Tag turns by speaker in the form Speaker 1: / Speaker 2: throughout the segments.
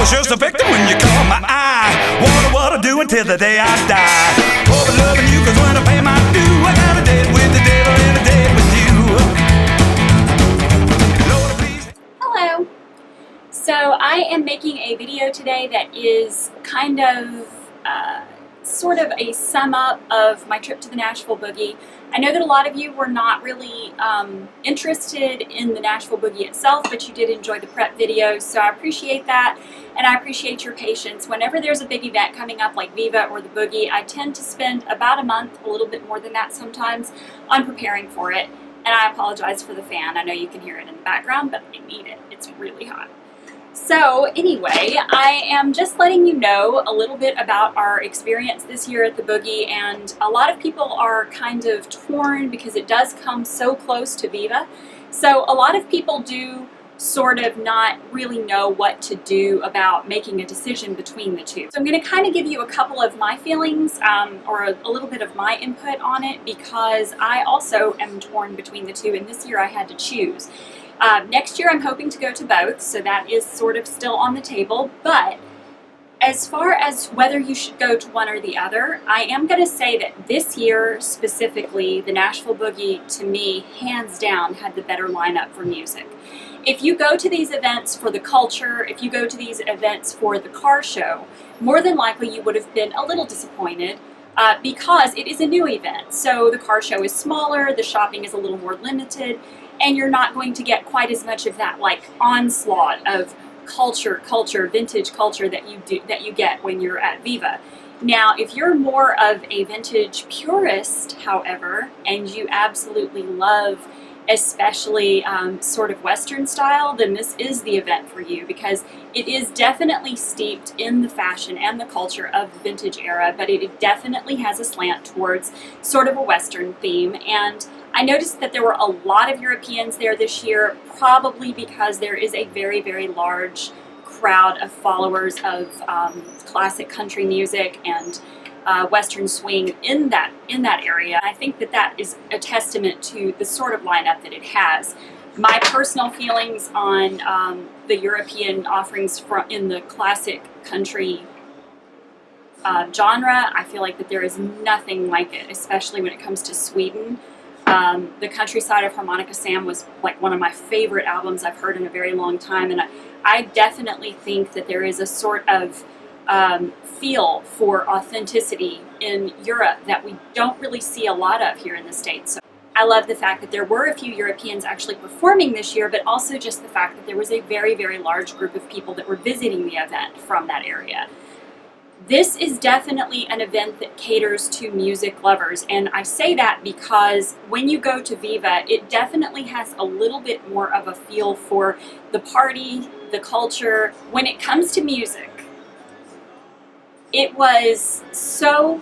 Speaker 1: was just a victim when you caught my eye. Wonder what I'll do until the day I die. Oh, but loving you, cause when I pay my due, I got a date with the devil and a date with you. Lord, please.
Speaker 2: Hello. So I am making a video today that is kind of sort of a sum up of my trip to the Nashville Boogie. I know that a lot of you were not really interested in the Nashville Boogie itself, but you did enjoy the prep videos, so I appreciate that, and I appreciate your patience. Whenever there's a big event coming up like Viva or the Boogie, I tend to spend about a month, a little bit more than that sometimes, on preparing for it, and I apologize for the fan. I know you can hear it in the background, but I need it. It's really hot. So anyway, I am just letting you know a little bit about our experience this year at the Boogie, and a lot of people are kind of torn because it does come so close to Viva. So a lot of people do sort of not really know what to do about making a decision between the two. So I'm going to kind of give you a couple of my feelings or a little bit of my input on it, because I also am torn between the two, and this year I had to choose. Next year I'm hoping to go to both, so that is sort of still on the table, but as far as whether you should go to one or the other, I am going to say that this year specifically, the Nashville Boogie, to me, hands down, had the better lineup for music. If you go to these events for the culture, if you go to these events for the car show, more than likely you would have been a little disappointed because it is a new event. So the car show is smaller, the shopping is a little more limited, and you're not going to get quite as much of that like onslaught of culture, vintage culture that you get when you're at Viva. Now, if you're more of a vintage purist, however, and you absolutely love especially sort of Western style, then this is the event for you, because it is definitely steeped in the fashion and the culture of the vintage era, but it definitely has a slant towards sort of a Western theme. And I noticed that there were a lot of Europeans there this year, probably because there is a very, very large crowd of followers of classic country music and Western swing in that area. I think that that is a testament to the sort of lineup that it has. My personal feelings on the European offerings in the classic country genre, I feel like that there is nothing like it, especially when it comes to Sweden. The Countryside of Harmonica Sam was like one of my favorite albums I've heard in a very long time, and I definitely think that there is a sort of feel for authenticity in Europe that we don't really see a lot of here in the States. So I love the fact that there were a few Europeans actually performing this year, but also just the fact that there was a very, very large group of people that were visiting the event from that area. This is definitely an event that caters to music lovers, and I say that because when you go to Viva, it definitely has a little bit more of a feel for the party, the culture. When it comes to music, it was so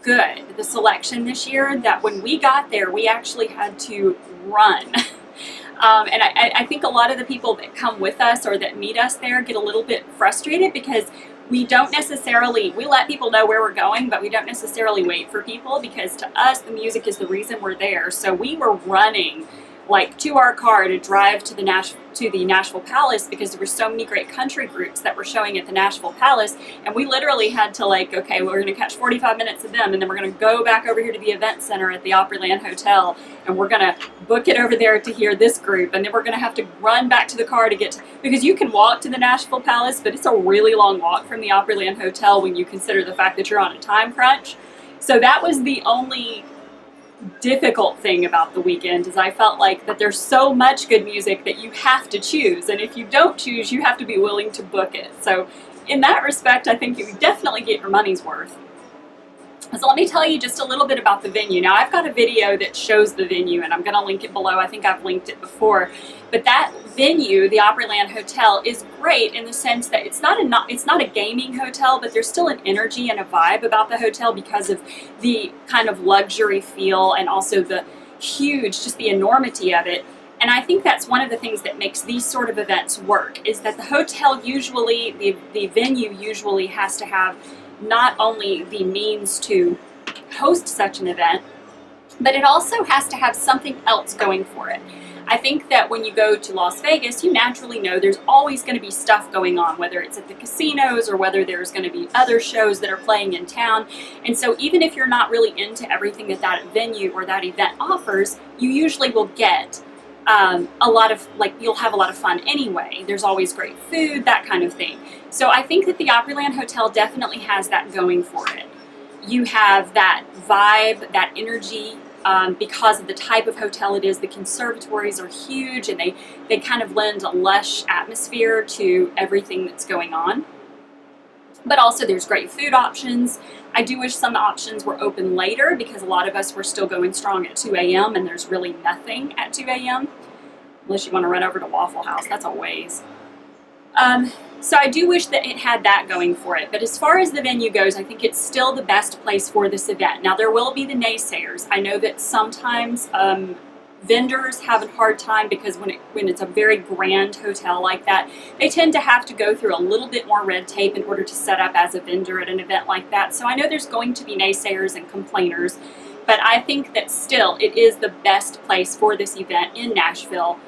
Speaker 2: good, the selection this year, that when we got there, we actually had to run. And I think a lot of the people that come with us or that meet us there get a little bit frustrated because we don't necessarily, we let people know where we're going, but we don't necessarily wait for people, because to us, the music is the reason we're there. So we were running like to our car to drive to the Nashville Palace, because there were so many great country groups that were showing at the Nashville Palace, and we literally had to like, okay, well, we're going to catch 45 minutes of them, and then we're going to go back over here to the event center at the Opryland Hotel, and we're going to book it over there to hear this group, and then we're going to have to run back to the car to get to, because you can walk to the Nashville Palace, but it's a really long walk from the Opryland Hotel when you consider the fact that you're on a time crunch. So that was the only difficult thing about the weekend, is I felt like that there's so much good music that you have to choose, and if you don't choose, you have to be willing to book it. So in that respect, I think you definitely get your money's worth. So let me tell you just a little bit about the venue. Now, I've got a video that shows the venue, and I'm going to link it below. I think I've linked it before. But that venue, the Opryland Hotel, is great in the sense that it's not a gaming hotel, but there's still an energy and a vibe about the hotel because of the kind of luxury feel and also the huge, just the enormity of it. And I think that's one of the things that makes these sort of events work, is that the hotel usually, the venue usually has to have not only the means to host such an event, but it also has to have something else going for it. I think that when you go to Las Vegas, you naturally know there's always going to be stuff going on, whether it's at the casinos or whether there's going to be other shows that are playing in town. And so even if you're not really into everything that that venue or that event offers, you usually will get a lot of, like, you'll have a lot of fun anyway. There's always great food, that kind of thing. So I think that the Opryland Hotel definitely has that going for it. You have that vibe, that energy, because of the type of hotel it is. The conservatories are huge, and they kind of lend a lush atmosphere to everything that's going on. But also there's great food options. I do wish some options were open later, because a lot of us were still going strong at 2 a.m. and there's really nothing at 2 a.m. unless you want to run over to Waffle House. That's a ways. So I do wish that it had that going for it. But as far as the venue goes, I think it's still the best place for this event. Now, there will be the naysayers. I know that sometimes vendors have a hard time, because when it's a very grand hotel like that, they tend to have to go through a little bit more red tape in order to set up as a vendor at an event like that. So I know there's going to be naysayers and complainers, but I think that still it is the best place for this event in Nashville.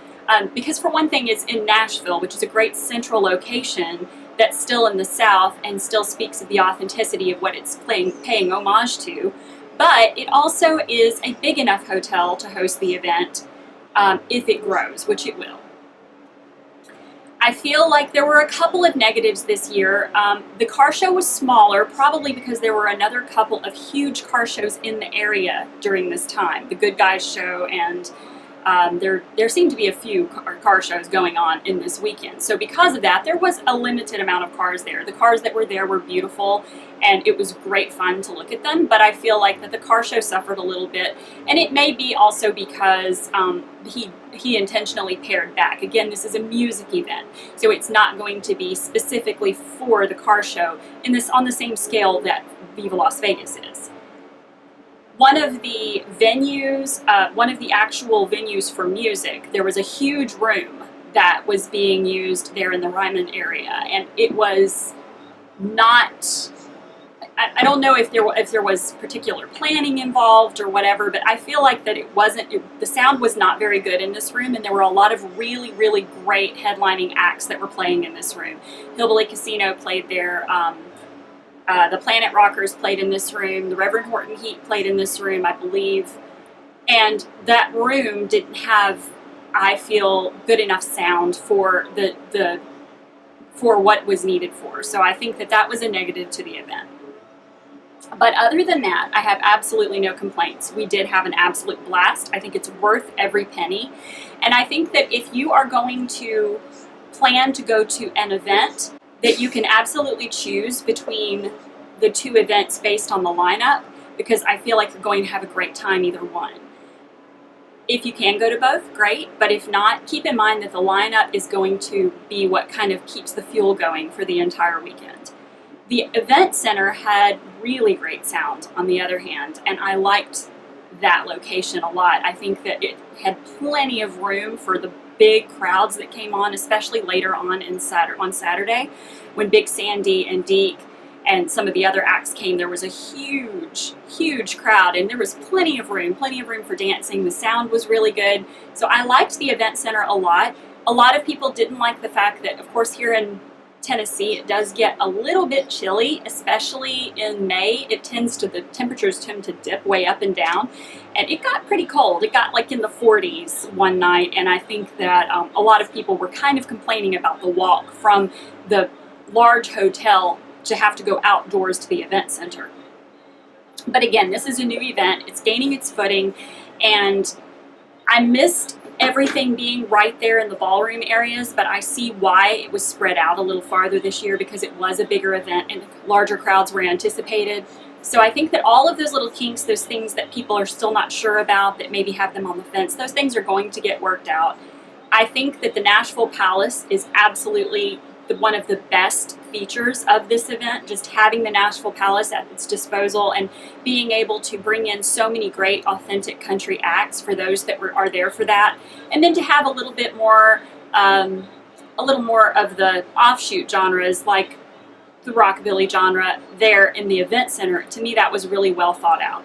Speaker 2: Because for one thing, it's in Nashville, which is a great central location that's still in the South and still speaks of the authenticity of what it's paying homage to. But it also is a big enough hotel to host the event if it grows, which it will. I feel like there were a couple of negatives this year. The car show was smaller, probably because there were another couple of huge car shows in the area during this time. The Good Guys show, and there seemed to be a few car shows going on in this weekend. So because of that, there was a limited amount of cars there. The cars that were there were beautiful, and it was great fun to look at them, but I feel like that the car show suffered a little bit, and it may be also because he intentionally pared back. Again, this is a music event, so it's not going to be specifically for the car show on the same scale that Viva Las Vegas is. One of the venues, one of the actual venues for music, there was a huge room that was being used there in the Ryman area, and it was not, I don't know if there was particular planning involved or whatever, but I feel like that the sound was not very good in this room, and there were a lot of really, really great headlining acts that were playing in this room. Hillbilly Casino played there. The Planet Rockers played in this room. The Reverend Horton Heat played in this room, I believe. And that room didn't have, I feel, good enough sound for for what was needed for. So I think that was a negative to the event. But other than that, I have absolutely no complaints. We did have an absolute blast. I think it's worth every penny. And I think that if you are going to plan to go to an event, that you can absolutely choose between the two events based on the lineup, because I feel like you're going to have a great time either one. If you can go to both, great, but if not, keep in mind that the lineup is going to be what kind of keeps the fuel going for the entire weekend. The event center had really great sound, on the other hand, and I liked that location a lot. I think that it had plenty of room for the big crowds that came on, especially later on on Saturday, when Big Sandy and Deke and some of the other acts came. There was a huge crowd, and there was plenty of room for dancing. The sound was really good. So I liked the event center a lot. A lot of people didn't like the fact that, of course, here in Tennessee, it does get a little bit chilly, especially in May. The temperatures tend to dip way up and down, and it got pretty cold. It got like in the 40s one night, and I think that a lot of people were kind of complaining about the walk from the large hotel to have to go outdoors to the event center. But again, this is a new event. It's gaining its footing, and I missed everything being right there in the ballroom areas, but I see why it was spread out a little farther this year, because it was a bigger event and larger crowds were anticipated. So I think that all of those little kinks, those things that people are still not sure about, that maybe have them on the fence, those things are going to get worked out. I think that the Nashville Palace is absolutely one of the best features of this event, just having the Nashville Palace at its disposal and being able to bring in so many great authentic country acts for those that are there for that, and then to have a little more of the offshoot genres like the rockabilly genre there in the event center. To me, that was really well thought out.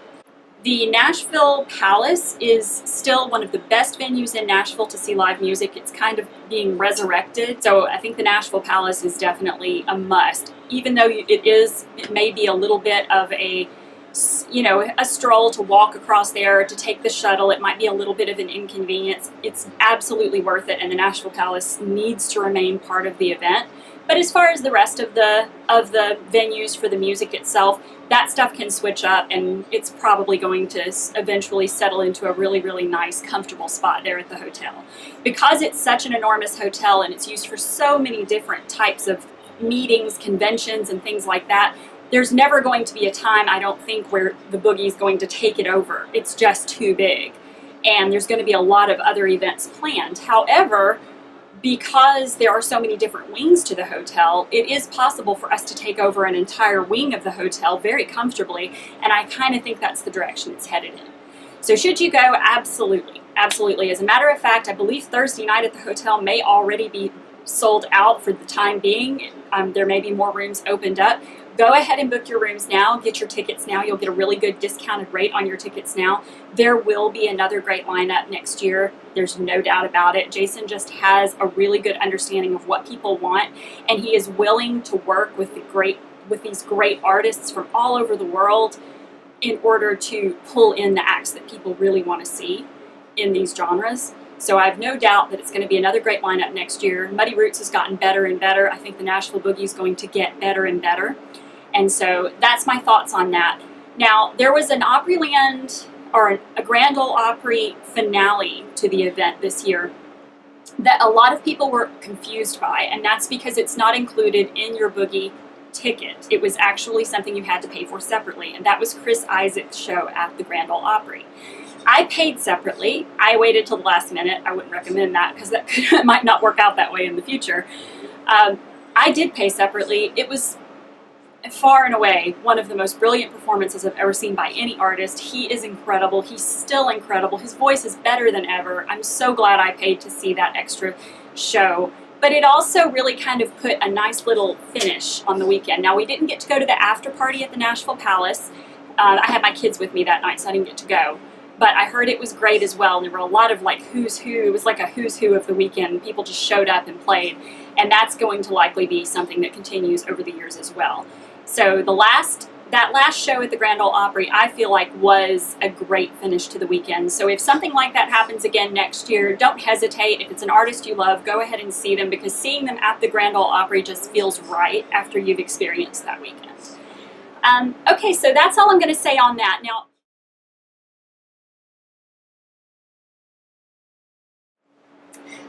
Speaker 2: The Nashville Palace is still one of the best venues in Nashville to see live music. It's kind of being resurrected. So I think the Nashville Palace is definitely a must. Even though it may be a little bit of a stroll to walk across there, to take the shuttle. It might be a little bit of an inconvenience. It's absolutely worth it, and the Nashville Palace needs to remain part of the event. But as far as the rest of the venues for the music itself, that stuff can switch up, and it's probably going to eventually settle into a really, really nice, comfortable spot there at the hotel. Because it's such an enormous hotel and it's used for so many different types of meetings, conventions, and things like that, there's never going to be a time, I don't think, where the Boogie is going to take it over. It's just too big. And there's going to be a lot of other events planned. However, because there are so many different wings to the hotel, it is possible for us to take over an entire wing of the hotel very comfortably, and I kind of think that's the direction it's headed in. So should you go? Absolutely. Absolutely. As a matter of fact, I believe Thursday night at the hotel may already be sold out for the time being. There may be more rooms opened up. Go ahead and book your rooms now. Get your tickets now. You'll get a really good discounted rate on your tickets now. There will be another great lineup next year. There's no doubt about it. Jason just has a really good understanding of what people want, and he is willing to work with these great artists from all over the world in order to pull in the acts that people really want to see in these genres. So I have no doubt that it's going to be another great lineup next year. Muddy Roots has gotten better and better. I think the Nashville Boogie is going to get better and better. And so that's my thoughts on that. Now, there was an Opryland, or a Grand Ole Opry finale to the event this year that a lot of people were confused by, and that's because it's not included in your Boogie ticket. It was actually something you had to pay for separately, and that was Chris Isaak's show at the Grand Ole Opry. I paid separately. I waited till the last minute. I wouldn't recommend that because that might not work out that way in the future. I did pay separately. It was far and away one of the most brilliant performances I've ever seen by any artist. He is incredible. He's still incredible. His voice is better than ever. I'm so glad I paid to see that extra show. But it also really kind of put a nice little finish on the weekend. Now, we didn't get to go to the after party at the Nashville Palace. I had my kids with me that night, so I didn't get to go. But I heard it was great as well. And there were a lot of who's who. It was like a who's who of the weekend. People just showed up and played. And that's going to likely be something that continues over the years as well. So that last show at the Grand Ole Opry, I feel like was a great finish to the weekend. So if something like that happens again next year, don't hesitate. If it's an artist you love, go ahead and see them, because seeing them at the Grand Ole Opry just feels right after you've experienced that weekend. Okay, so that's all I'm going to say on that. Now,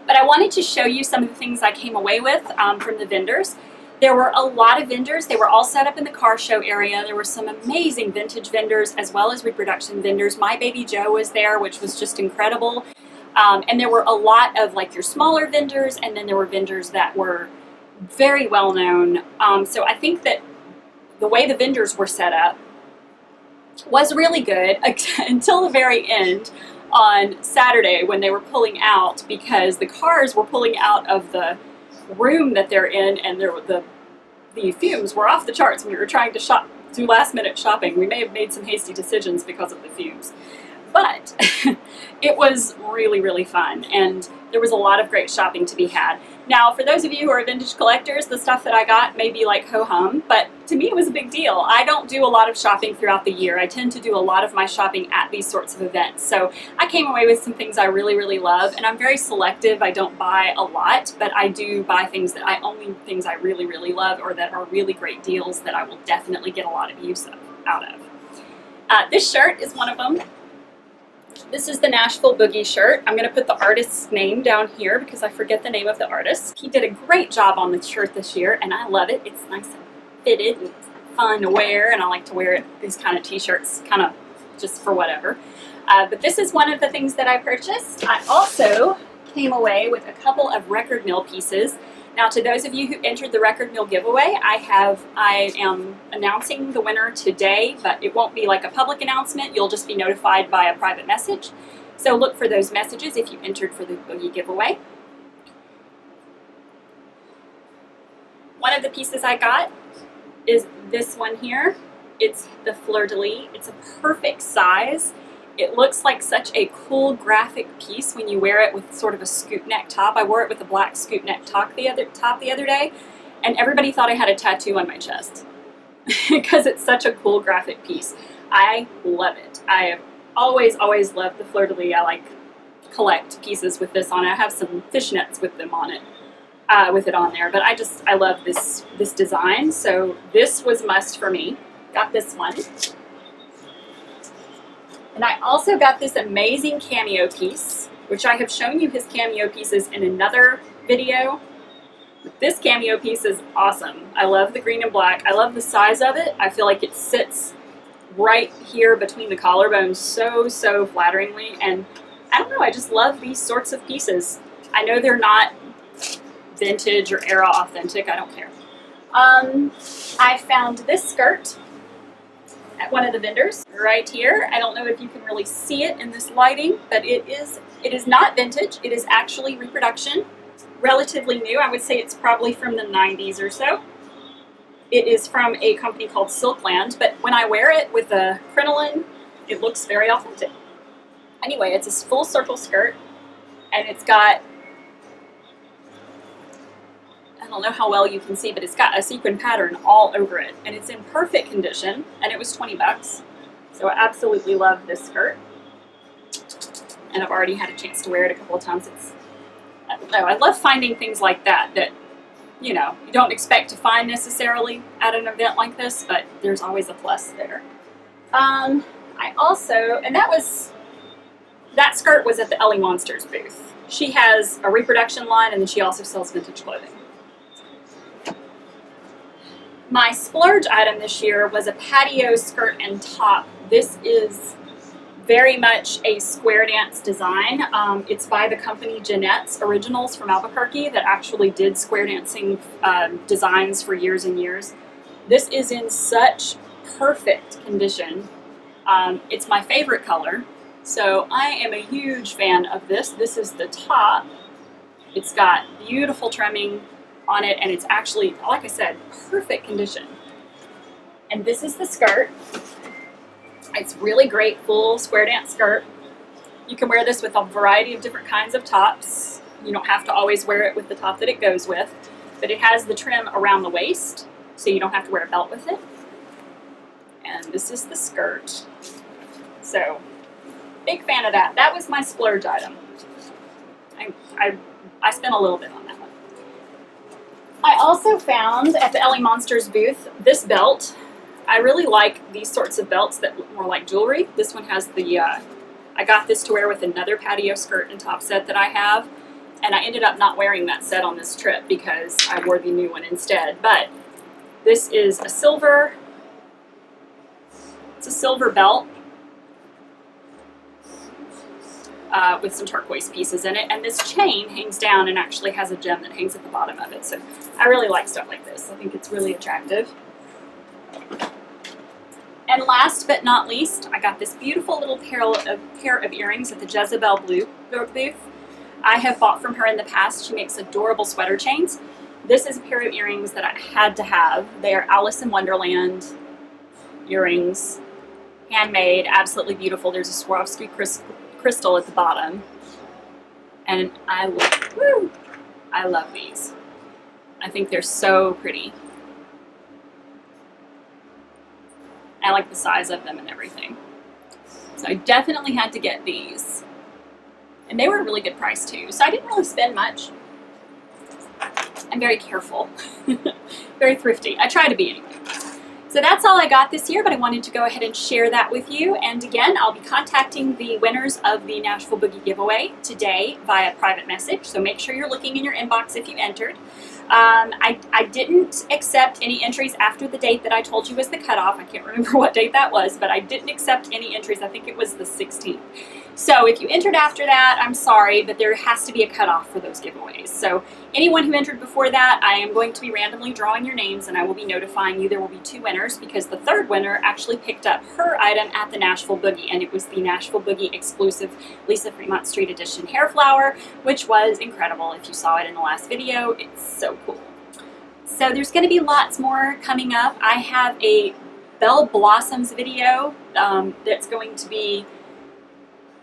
Speaker 2: but I wanted to show you some of the things I came away with from the vendors. There were a lot of vendors. They were all set up in the car show area. There were some amazing vintage vendors as well as reproduction vendors. My Baby Joe was there, which was just incredible. And there were a lot of your smaller vendors, and then there were vendors that were very well known. So I think that the way the vendors were set up was really good until the very end on Saturday when they were pulling out, because the cars were pulling out of the room that they're in, and the fumes were off the charts. When we were trying to do last minute shopping, we may have made some hasty decisions because of the fumes, but it was really, really fun, and there was a lot of great shopping to be had. Now, for those of you who are vintage collectors, the stuff that I got may be like ho-hum, but to me it was a big deal. I don't do a lot of shopping throughout the year. I tend to do a lot of my shopping at these sorts of events. So I came away with some things I really, really love, and I'm very selective. I don't buy a lot, but I do buy things I really, really love, or that are really great deals that I will definitely get a lot of use out of. This shirt is one of them. This is the Nashville Boogie shirt. I'm going to put the artist's name down here because I forget the name of the artist. He did a great job on the shirt this year, and I love it. It's nice and fitted and fun to wear, and I like to wear these kind of t-shirts kind of just for whatever. But this is one of the things that I purchased. I also came away with a couple of record mill pieces. Now, to those of you who entered the record mill giveaway, I am announcing the winner today, but it won't be like a public announcement. You'll just be notified by a private message. So look for those messages if you entered for the Boogie giveaway. One of the pieces I got is this one here. It's the fleur-de-lis. It's a perfect size. It looks like such a cool graphic piece when you wear it with sort of a scoop neck top. I wore it with a black scoop neck top the other day, and everybody thought I had a tattoo on my chest because it's such a cool graphic piece. I love it. I have always loved the fleur-de-lis. I collect pieces with this on it. I have some fishnets with them on it. With it on there, but I love this design, so this was a must for me. Got this one, and I also got this amazing cameo piece, which I have shown you his cameo pieces in another video. This cameo piece is awesome. I love the green and black. I love the size of it. I feel like it sits right here between the collarbones so flatteringly, and I don't know, I just love these sorts of pieces. I know they're not vintage or era authentic, I don't care. I found this skirt at one of the vendors right here. I don't know if you can really see it in this lighting, but it is not vintage. It is actually reproduction, relatively new. I would say it's probably from the 90s or so. It is from a company called Silkland, but when I wear it with a crinoline, it looks very authentic. Anyway, it's a full circle skirt, and it's got, I don't know how well you can see, but it's got a sequin pattern all over it, and it's in perfect condition, and it was 20 bucks. So I absolutely love this skirt, and I've already had a chance to wear it a couple of times. I don't know, I love finding things like that you know, you don't expect to find necessarily at an event like this, but there's always a plus there. I also, and that skirt was at the Ellie Monsters booth. She has a reproduction line, and then she also sells vintage clothing. My splurge item this year was a patio skirt and top. This is very much a square dance design. It's by the company Jeanette's Originals from Albuquerque that actually did square dancing designs for years and years. This is in such perfect condition. It's my favorite color, so I am a huge fan of this. This is the top. It's got beautiful trimming on it, and it's actually, like I said, perfect condition. And this is the skirt. It's really great, full square dance skirt. You can wear this with a variety of different kinds of tops. You don't have to always wear it with the top that it goes with, but it has the trim around the waist, so you don't have to wear a belt with it. And this is the skirt. So, big fan of that. That was my splurge item. I spent a little bit on that one. I also found at the Ellie Monsters booth this belt. I really like these sorts of belts that look more like jewelry. This one has the, I got this to wear with another patio skirt and top set that I have, and I ended up not wearing that set on this trip because I wore the new one instead. But this is a silver, it's a silver belt with some turquoise pieces in it, and this chain hangs down and actually has a gem that hangs at the bottom of it. So I really like stuff like this. I think it's really attractive. And last but not least, I got this beautiful little pair of earrings at the Jezebel Blue booth. I have bought from her in the past. She makes adorable sweater chains. This is a pair of earrings that I had to have. They are Alice in Wonderland earrings, handmade, absolutely beautiful. There's a Swarovski crystal at the bottom, and I love these. I think they're so pretty. I like the size of them and everything. So I definitely had to get these. And they were a really good price too. So I didn't really spend much. I'm very careful. Very thrifty. I try to be anyway. So that's all I got this year, but I wanted to go ahead and share that with you. And again, I'll be contacting the winners of the Nashville Boogie giveaway today via private message. So make sure you're looking in your inbox if you entered. I didn't accept any entries after the date that I told you was the cutoff. I can't remember what date that was, but I didn't accept any entries. I think it was the 16th. So if you entered after that, I'm sorry, but there has to be a cutoff for those giveaways. So anyone who entered before that, I am going to be randomly drawing your names, and I will be notifying you. There will be 2 winners because the 3rd winner actually picked up her item at the Nashville Boogie, and it was the Nashville Boogie exclusive Lisa Fremont Street Edition hair flower, which was incredible. If you saw it in the last video, it's so cool. So there's going to be lots more coming up. I have a Bell Blossoms video that's going to be,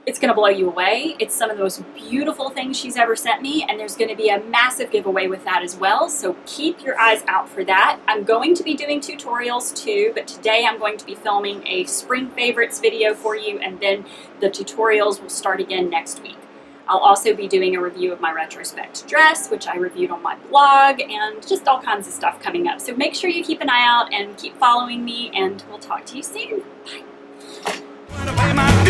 Speaker 2: it's going to blow you away. It's some of the most beautiful things she's ever sent me, and there's going to be a massive giveaway with that as well, so keep your eyes out for that. I'm going to be doing tutorials too, but today I'm going to be filming a spring favorites video for you, and then the tutorials will start again next week. I'll also be doing a review of my retrospect dress, which I reviewed on my blog, and just all kinds of stuff coming up. So make sure you keep an eye out and keep following me, and we'll talk to you soon. Bye.